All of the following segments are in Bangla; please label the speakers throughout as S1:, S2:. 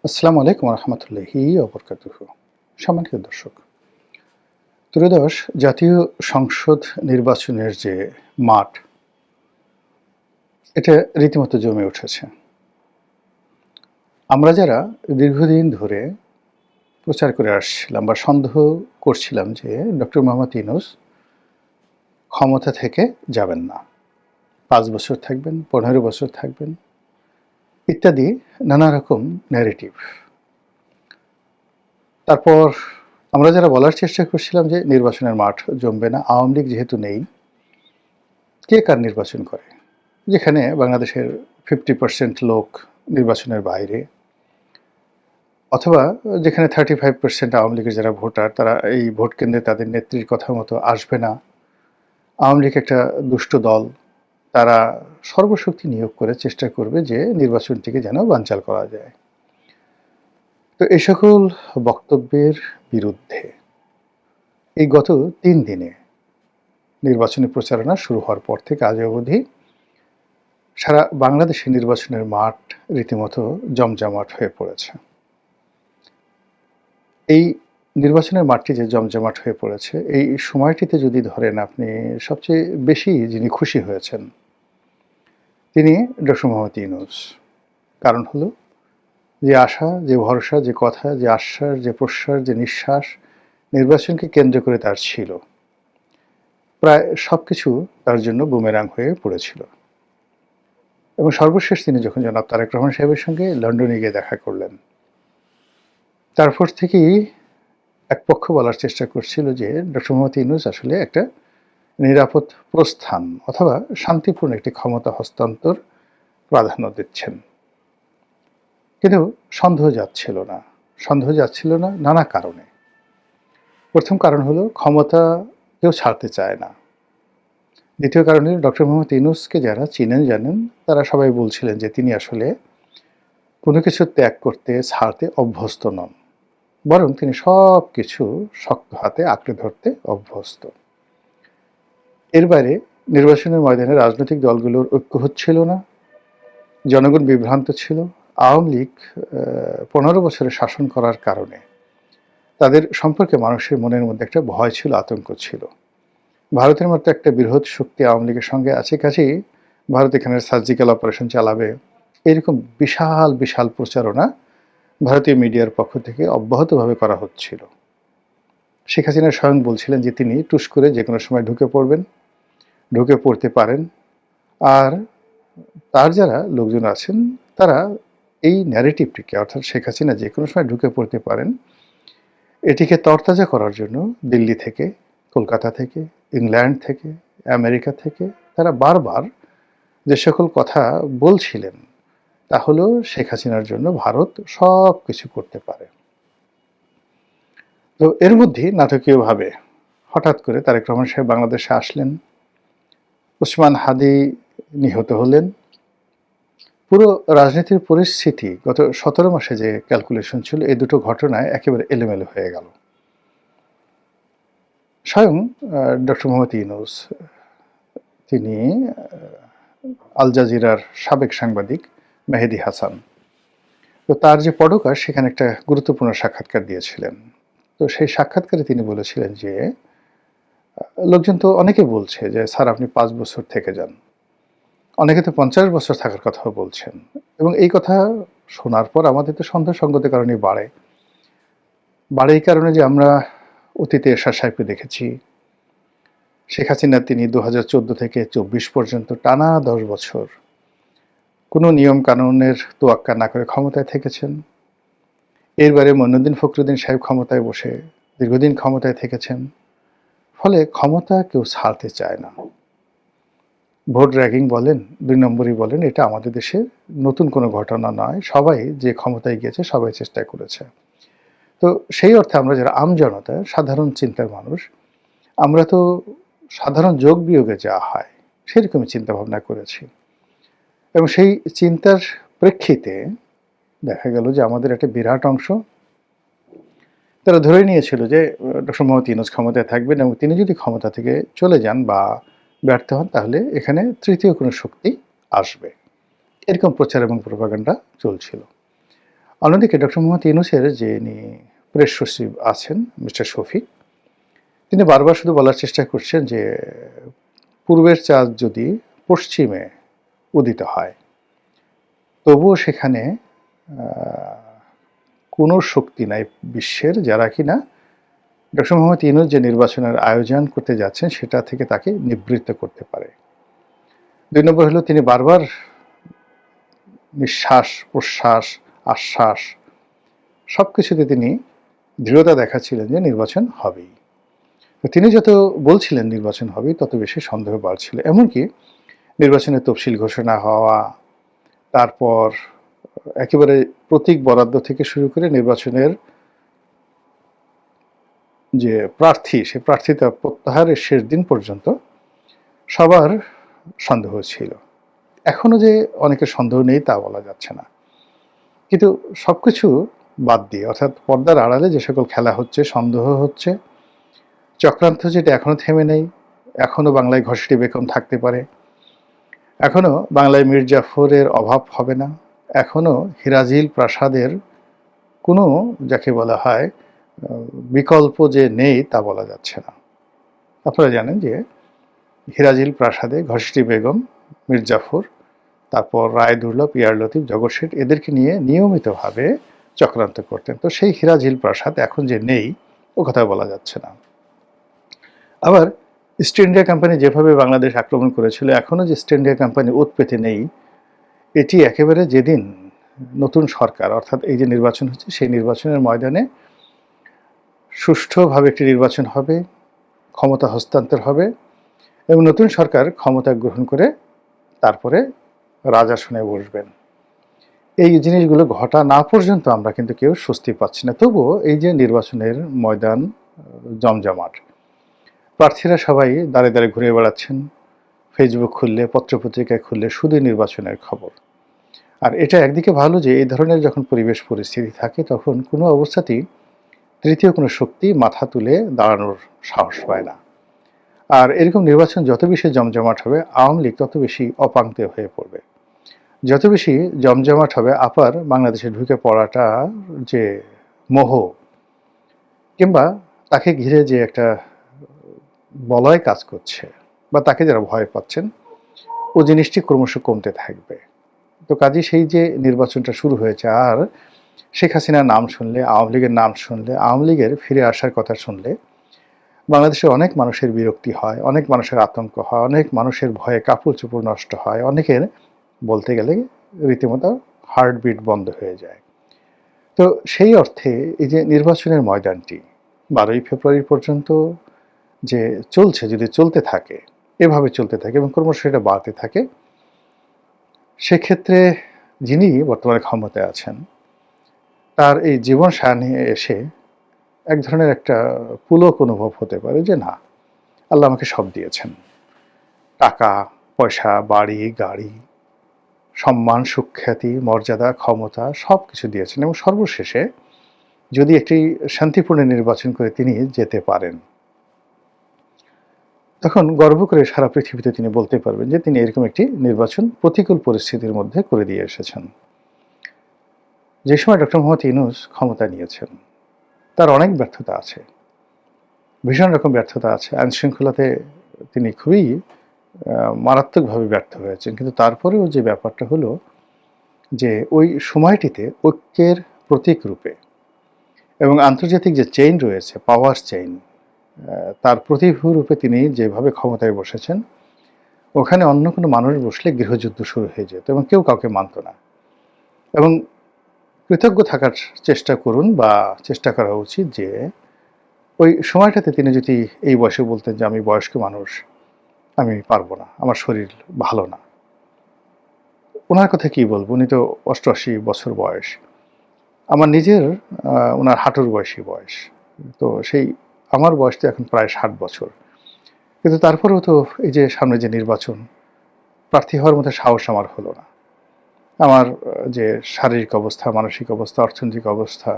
S1: আসসালামু আলাইকুম রহমতুল্লাহি ওবরকাতুহু। সম্মানিত দর্শক, ত্রয়োদশ জাতীয় সংসদ নির্বাচনের যে মাঠ, এটা রীতিমতো জমে উঠেছে। আমরা যারা দীর্ঘদিন ধরে প্রচার করে আসছিলাম বা সন্দেহ করছিলাম যে ডক্টর মোহাম্মদ ইউনূস ক্ষমতা থেকে যাবেন না, ৫ বছর থাকবেন, ১৫ বছর থাকবেন, ইত্যাদি নানা রকম ন্যারেটিভ। তারপর আমরা যারা বলার চেষ্টা করছিলাম যে নির্বাচনের মাঠ জমবে না, আওয়ামী লীগ যেহেতু নেই, কে কার নির্বাচন করে? যেখানে বাংলাদেশের 50% লোক নির্বাচনের বাইরে, অথবা যেখানে 35% আওয়ামী লীগের যারা ভোটার, তারা এই ভোট কেন্দ্রে তাদের নেত্রীর কথা মতো আসবে না। আওয়ামী লীগ একটা দুষ্ট দল, তারা সর্বশক্তি নিয়োগ করে চেষ্টা করবে যে নির্বাচনটিকে যেন বানচাল করা যায়। তো এই সকল বক্তব্যের বিরুদ্ধে এই গত ৩ দিনে নির্বাচনী প্রচারণা শুরু হওয়ার পর থেকে আজ অবধি সারা বাংলাদেশে নির্বাচনের মাঠ রীতিমতো জমজমাট হয়ে পড়েছে। এই নির্বাচনের মাঠটি যে জমজমাট হয়ে পড়েছে, এই সময়টিতে যদি ধরেন আপনি সবচেয়ে বেশি যিনি খুশি হয়েছেন, তিনি ডক্টর মোহাম্মদ ইউনূস। কারণ হলো যে আশা, যে ভরসা, যে কথা, যে আশ্বাস, যে প্রশ্বাস, যে নিঃশ্বাস নির্বাচনকে কেন্দ্র করে তার ছিল, প্রায় সবকিছু তার জন্য বুমেরাং হয়ে পড়েছিল। এবং সর্বশেষ তিনি যখন জনাব তারেক রহমান সাহেবের সঙ্গে লন্ডনে গিয়ে দেখা করলেন, তারপর থেকেই এক পক্ষ বলার চেষ্টা করছিল যে ডক্টর মোহাম্মদ ইউনূস আসলে একটা নিরাপদ প্রস্থান অথবা শান্তিপূর্ণ একটি ক্ষমতা হস্তান্তর প্রাধান্য দিচ্ছেন। কিন্তু সন্দেহ যাচ্ছিল না নানা কারণে। প্রথম কারণ হলো ক্ষমতা কেউ ছাড়তে চায় না। দ্বিতীয় কারণ হলো ডক্টর মোহাম্মদ ইউনূসকে যারা চিনেন জানেন, তারা সবাই বলছিলেন যে তিনি আসলে কোনো কিছু ত্যাগ করতে ছাড়তে অভ্যস্ত নন, বরং তিনি সব কিছু শক্ত হাতে আঁকড়ে ধরতে অভ্যস্ত। এর বাইরে নির্বাচনের ময়দানে রাজনৈতিক দলগুলোর ঐক্য হচ্ছিল না, জনগণ বিভ্রান্ত ছিল। আওয়ামী লীগ ১৫ বছরের শাসন করার কারণে তাদের সম্পর্কে মানুষের মনের মধ্যে একটা ভয় ছিল, আতঙ্ক ছিল। ভারতের মতো একটা বৃহৎ শক্তি আওয়ামী লীগের সঙ্গে আছে, কাজেই ভারত এখানে সার্জিক্যাল অপারেশন চালাবে, এরকম বিশাল বিশাল প্রচারণা ভারতীয় মিডিয়ার পক্ষ থেকে অব্যাহতভাবে করা হচ্ছিল। শেখ হাসিনা স্বয়ং বলছিলেন যে তিনি টুস করে যে কোনো সময় ঢুকে পড়তে পারেন। আর তার যারা লোকজন আছেন, তারা এই ন্যারেটিভটিকে, অর্থাৎ শেখ হাসিনা যে কোনো সময় ঢুকে পড়তে পারেন, এটিকে তরতাজা করার জন্য দিল্লি থেকে, কলকাতা থেকে, ইংল্যান্ড থেকে, আমেরিকা থেকে তারা বারবার যে সকল কথা বলছিলেন, তা হলো শেখ হাসিনার জন্য ভারত সব কিছু করতে পারে। তো এর মধ্যেই নাটকীয়ভাবে হঠাৎ করে তারেক রহমান সাহেব বাংলাদেশে আসলেন, ওসমান হাদি নিহত হলেন। পুরো রাজনীতির পরিস্থিতি গত ১৭ মাসে যে ক্যালকুলেশন ছিল, এই দুটো ঘটনায় একেবারে এলোমেলো হয়ে গেল। স্বয়ং ডক্টর মোহাম্মদ ইউনূস, তিনি আল জাজিরার সাবেক সাংবাদিক মেহেদী হাসান, তো তার যে পডকাস্ট, সেখানে একটা গুরুত্বপূর্ণ সাক্ষাৎকার দিয়েছিলেন। তো সেই সাক্ষাৎকারে তিনি বলেছিলেন যে লোকজন তো অনেকে বলছে যে স্যার আপনি ৫ বছর থেকে যান, অনেকে তো ৫০ বছর থাকার কথাও বলছেন। এবং এই কথা শোনার পর আমাদের তো সন্দেহ সঙ্গতের কারণে বাড়ে এই কারণে যে আমরা অতীতে এরশাদ সাহেবকে দেখেছি, শেখ হাসিনা তিনি ২০১৪ থেকে ২৪ পর্যন্ত টানা ১০ বছর কোনো নিয়ম কানুনের তোয়াক্কা না করে ক্ষমতায় থেকেছেন। এর বাইরে মইনুদ্দিন ফখরুদ্দিন সাহেব ক্ষমতায় বসে দীর্ঘদিন ক্ষমতায় থেকেছেন। ফলে ক্ষমতা কেউ ছাড়তে চায় না। ভোট র্যাগিং বলেন, ২ নম্বরই বলেন, এটা আমাদের দেশে নতুন কোনো ঘটনা নয়। সবাই যে ক্ষমতায় গিয়েছে সবাই চেষ্টা করেছে। তো সেই অর্থে আমরা যারা আমজনতা, সাধারণ চিন্তার মানুষ, আমরা তো সাধারণ যোগ বিয়োগে যা হয় সেরকমই চিন্তাভাবনা করেছি। এবং সেই চিন্তার প্রেক্ষিতে দেখা গেল যে আমাদের একটা বিরাট অংশ তারা ধরে নিয়েছিল যে ডক্টর মোহাম্মদ ইউনূস ক্ষমতায় থাকবেন, এবং তিনি যদি ক্ষমতা থেকে চলে যান বা ব্যর্থ হন, তাহলে এখানে তৃতীয় কোনো শক্তি আসবে। এরকম প্রচার এবং প্রোপাগান্ডা চলছিল। অন্যদিকে ডক্টর মোহাম্মদ ইউনূসের যিনি প্রেস সচিব আছেন মিস্টার শফিক, তিনি বারবার শুধু বলার চেষ্টা করছেন যে পূর্বের চাঁদ যদি পশ্চিমে উদিত হয়, তবুও সেখানে কোনো শক্তি নাই বিশ্বের যারা কিনা ডক্টর মোহাম্মদ ইউনূস যে নির্বাচনের আয়োজন করতে যাচ্ছেন সেটা থেকে তাকে নিবৃত্ত করতে পারে। ২ নম্বর হলো তিনি বারবার নিঃশ্বাস, প্রশ্বাস, আশ্বাস সবকিছুতে তিনি দৃঢ়তা দেখাচ্ছিলেন যে নির্বাচন হবেই। তো তিনি যত বলছিলেন নির্বাচন হবেই, তত বেশি সন্দেহ বাড়ছিল। এমনকি নির্বাচনের তফসিল ঘোষণা হওয়া, তারপর একেবারে প্রতীক বরাদ্দ থেকে শুরু করে নির্বাচনের যে প্রার্থী, সে প্রার্থিতা প্রত্যাহারের শেষ দিন পর্যন্ত সবার সন্দেহ ছিল। এখনো যে অনেকের সন্দেহ নেই তা বলা যাচ্ছে না, কিন্তু সবকিছু বাদ দিয়ে, অর্থাৎ পর্দার আড়ালে যে সকল খেলা হচ্ছে, সন্দেহ হচ্ছে, চক্রান্ত যেটা এখনো থেমে নেই, এখনো বাংলায় ঘসিটি বেগম থাকতে পারে, এখনো বাংলায় মীর জাফরের অভাব হবে না, এখনো হিরাজিল প্রাসাদের কোনো যাকে বলা হয় বিকল্প যে নেই তা বলা যাচ্ছে না। আপনারা জানেন যে হিরাজিল প্রাসাদে ঘসিটি বেগম, মীর জাফর, তারপর রায়দুর্লভ, ইয়ার লতিফ, জগৎ শেঠ এদেরকে নিয়ে নিয়মিতভাবে চক্রান্ত করতেন। তো সেই হিরাজিল প্রাসাদ এখন যে নেই ও কথা বলা যাচ্ছে না। আবার ইস্ট ইন্ডিয়া কোম্পানি যেভাবে বাংলাদেশ আক্রমণ করেছিল, এখনও যে ইস্ট ইন্ডিয়া কোম্পানি ওত পেতে নেই, এটি একেবারে যেদিন নতুন সরকার, অর্থাৎ এই যে নির্বাচন হচ্ছে সেই নির্বাচনের ময়দানে সুষ্ঠুভাবে একটি নির্বাচন হবে, ক্ষমতা হস্তান্তর হবে এবং নতুন সরকার ক্ষমতা গ্রহণ করে তারপরে রাজাসনে বসবেন, এই জিনিসগুলো ঘটা না পর্যন্ত আমরা কিন্তু কেউ স্বস্তি পাচ্ছি না। তবুও এই যে নির্বাচনের ময়দান জমজমাট, প্রার্থীরা সবাই দাঁড়ে দাঁড়ে ঘুরে বেড়াচ্ছেন, ফেসবুক খুললে, পত্রপত্রিকায় খুললে শুধু নির্বাচনের খবর। আর এটা একদিকে ভালো যে এই ধরনের যখন পরিবেশ পরিস্থিতি থাকে তখন কোনো অবস্থাতেই তৃতীয় কোনো শক্তি মাথা তুলে দাঁড়ানোর সাহস পায় না। আর এরকম নির্বাচন যত বেশি জমজমাট হবে, আওয়ামী লীগ তত বেশি অপাংক্তেয় হয়ে পড়বে। যত বেশি জমজমাট হবে, আপার বাংলাদেশে ঢুকে পড়াটা যে মোহ কিংবা তাকে ঘিরে যে একটা বলয় কাজ করছে বা তাকে যারা ভয় পাচ্ছেন, ও জিনিসটি ক্রমশ কমতে থাকবে। তো কাজে সেই যে নির্বাচনটা শুরু হয়েছে, আর শেখ হাসিনার নাম শুনলে, আওয়ামী লীগের নাম শুনলে, আওয়ামী লীগের ফিরে আসার কথা শুনলে বাংলাদেশের অনেক মানুষের বিরক্তি হয়, অনেক মানুষের আতঙ্ক হয়, অনেক মানুষের ভয়ে কাপড় চোপড় নষ্ট হয়, অনেকের বলতে গেলে রীতিমতো হার্টবিট বন্ধ হয়ে যায়। তো সেই অর্থে এই যে নির্বাচনের ময়দানটি 12ই ফেব্রুয়ারি পর্যন্ত যে চলছে, যদি চলতে থাকে, এভাবে চলতে থাকে এবং ক্রমশ এটা বাড়তে থাকে, সেক্ষেত্রে যিনি বর্তমানে ক্ষমতায় আছেন তার এই জীবন সায়ানে এসে এক ধরনের একটা পুলক অনুভব হতে পারে যে না, আল্লাহ আমাকে সব দিয়েছেন, টাকা পয়সা, বাড়ি গাড়ি, সম্মান, সুখ্যাতি, মর্যাদা, ক্ষমতা সব কিছু দিয়েছেন এবং সর্বশেষে যদি একটি শান্তিপূর্ণ নির্বাচন করে তিনি যেতে পারেন, তখন গর্ব করে সারা পৃথিবীতে তিনি বলতে পারবেন যে তিনি এরকম একটি নির্বাচন প্রতিকূল পরিস্থিতির মধ্যে করে দিয়ে এসেছেন। যে সময় ডক্টর মোহাম্মদ ইউনূস ক্ষমতা নিয়েছেন, তার অনেক ব্যর্থতা আছে, ভীষণ রকম ব্যর্থতা আছে। আইনশৃঙ্খলাতে তিনি খুবই মারাত্মকভাবে ব্যর্থ হয়েছেন, কিন্তু তারপরেও যে ব্যাপারটা হলো যে ওই সময়টিতে ঐক্যের প্রতীক রূপে এবং আন্তর্জাতিক যে চেইন রয়েছে, পাওয়ার চেইন, তার প্রতিভূ রূপে তিনি যেভাবে ক্ষমতায় বসেছেন, ওখানে অন্য কোনো মানুষ বসলে গৃহযুদ্ধ শুরু হয়ে যেত এবং কেউ কাউকে মানত না। এবং কৃতজ্ঞ থাকার চেষ্টা করুন বা চেষ্টা করা উচিত যে ওই সময়টাতে তিনি যদি এই বয়সে বলতেন যে আমি বয়স্ক মানুষ, আমি পারবো না, আমার শরীর ভালো না, ওনার কথা কি বলবো, উনি তো 88 বছর বয়স, আমার নিজের ওনার হাঁটুর বয়সী বয়স, তো সেই আমার বয়স তো এখন প্রায় 60 বছর, কিন্তু তারপরেও তো এই যে সামনে যে নির্বাচন, প্রার্থী হওয়ার মতো সাহস আমার হলো না। আমার যে শারীরিক অবস্থা, মানসিক অবস্থা, অর্থনৈতিক অবস্থা,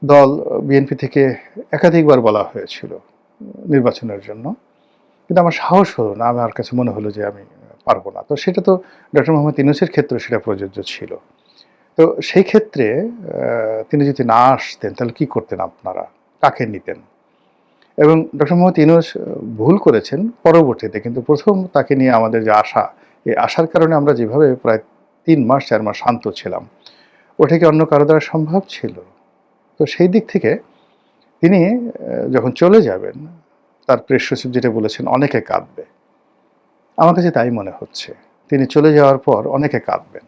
S1: দল বিএনপি থেকে একাধিকবার বলা হয়েছিল নির্বাচনের জন্য, কিন্তু আমার সাহস হলো না, আমার কাছে মনে হলো যে আমি পারবো না। তো সেটা তো ডক্টর মোহাম্মদ ইউনূসের ক্ষেত্রে সেটা প্রযোজ্য ছিল। তো সেই ক্ষেত্রে তিনি যদি না আসতেন তাহলে কি করতেন আপনারা? কাকে নিতেন? এবং ডক্টর মোহাম্মদ ইউনূস ভুল করেছেন পরবর্তীতে, কিন্তু ১ম তাকে নিয়ে আমাদের যে আশা, এই আশার কারণে আমরা যেভাবে প্রায় ৩ মাস ৪ মাস শান্ত ছিলাম, ওটা কি অন্য কারো দ্বারা সম্ভব ছিল? তো সেই দিক থেকে তিনি যখন চলে যাবেন, তার প্রেস সচিব যেটা বলেছেন, অনেকে কাঁদবে। আমার কাছে তাই মনে হচ্ছে। তিনি চলে যাওয়ার পর অনেকে কাঁদবেন।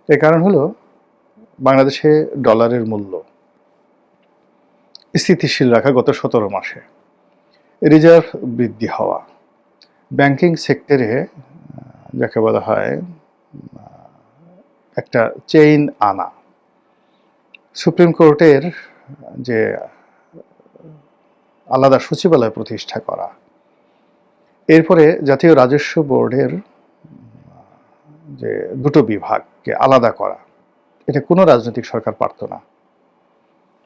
S1: এর কারণ হলো বাংলাদেশে ডলারের মূল্য স্থিতিশীল রাখা গত ১৭ মাসে, রিজার্ভ বৃদ্ধি হওয়া, ব্যাংকিং সেক্টরে যাকে বলা হয় একটা চেইন আনা, সুপ্রিম কোর্টের যে আলাদা সচিবালয় প্রতিষ্ঠা করা, এরপরে জাতীয় রাজস্ব বোর্ডের যে দুটো বিভাগকে আলাদা করা, এটা কোনো রাজনৈতিক সরকার পারত না।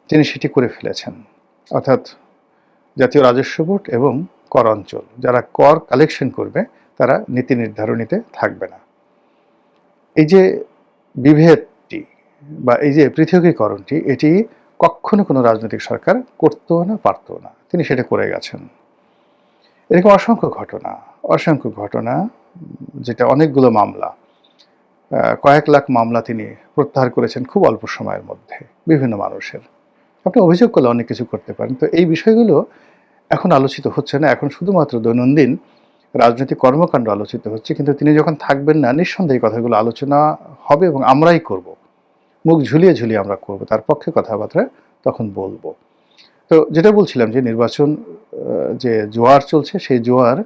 S1: তিনি সেটি করে ফেলেছেন। অর্থাৎ জাতীয় রাজস্ব বোর্ড এবং কর অঞ্চল, যারা কর কালেকশন করবে তারা নীতি নির্ধারণীতে থাকবে না। এই যে বিভেদটি বা এই যে পৃথকীকরণটি, এটি কখনো কোনো রাজনৈতিক সরকার করতো না, পারতো না। তিনি সেটা করে গেছেন। এরকম অসংখ্য ঘটনা, যেটা অনেকগুলো মামলা, কয়েক লাখ মামলা তিনি প্রত্যাহার করেছেন খুব অল্প সময়ের মধ্যে বিভিন্ন মানুষের। আপনি অভিযোগ করলে অনেক কিছু করতে পারেন। তো এই বিষয়গুলো এখন আলোচিত হচ্ছে না, এখন শুধুমাত্র দৈনন্দিন রাজনৈতিক কর্মকাণ্ড আলোচিত হচ্ছে। কিন্তু তিনি যখন থাকবেন না, নিঃসন্দেহে এই কথাগুলো আলোচনা হবে এবং আমরাই করব। মুখ ঝুলিয়ে ঝুলিয়ে আমরা করব, তার পক্ষে কথাবার্তা তখন বলবো। তো যেটা বলছিলাম যে নির্বাচন যে জোয়ার চলছে, সেই জোয়ার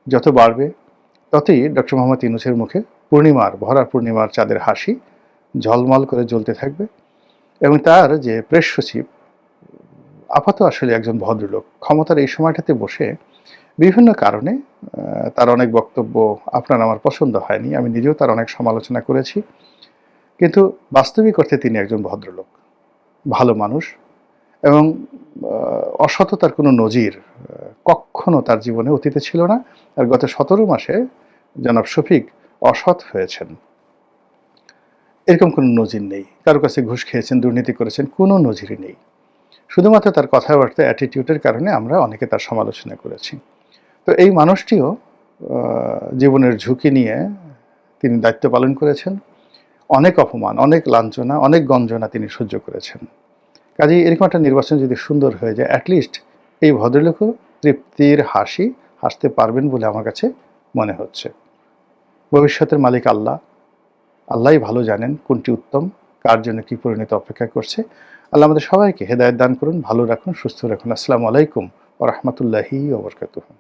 S1: যত বাড়বে ততই ডক্টর মোহাম্মদ ইউনূসের মুখে ভরা পূর্ণিমার চাঁদের হাসি ঝলমল করে জ্বলতে থাকবে। এবং তার যে প্রেস সচিব, আপাতত আসলে একজন ভদ্রলোক, ক্ষমতার এই সময়টাতে বসে বিভিন্ন কারণে তার অনেক বক্তব্য আপনার আমার পছন্দ হয়নি, আমি নিজেও তার অনেক সমালোচনা করেছি, কিন্তু বাস্তবিক অর্থে তিনি একজন ভদ্রলোক, ভালো মানুষ, এবং অসততার কোনো নজির কখনো তার জীবনে অতীতে ছিল না। আর গত ১৭ মাসে জনাব শফিক অসৎ হয়েছেন, এরকম কোনো নজির নেই। কারো কাছে ঘুষ খেয়েছেন, দুর্নীতি করেছেন, কোনো নজিরই নেই। শুধুমাত্র তার কথাবার্তা, অ্যাটিটিউডের কারণে আমরা অনেকে তার সমালোচনা করেছি। তো এই মানুষটিও জীবনের ঝুঁকি নিয়ে তিনি দায়িত্ব পালন করেছেন। অনেক অপমান, অনেক লাঞ্ছনা, অনেক গঞ্জনা তিনি সহ্য করেছেন। কাজেই এরকম একটা নির্বাচন যদি সুন্দর হয়ে যায়, অ্যাটলিস্ট এই ভদ্রলোকও তৃপ্তির হাসি হাসতে পারবেন বলে আমার কাছে মনে হচ্ছে। ভবিষ্যতের মালিক আল্লাহ, আল্লাহই ভালো জানেন কোনটি উত্তম, কার জন্য কী পরিণতি অপেক্ষা করছে। আল্লাহ আমাদের সবাইকে হেদায়েত দান করুন, ভালো রাখুন, সুস্থ রাখুন। আসসালামু আলাইকুম ওয়া রাহমাতুল্লাহি ওয়া বারাকাতুহু।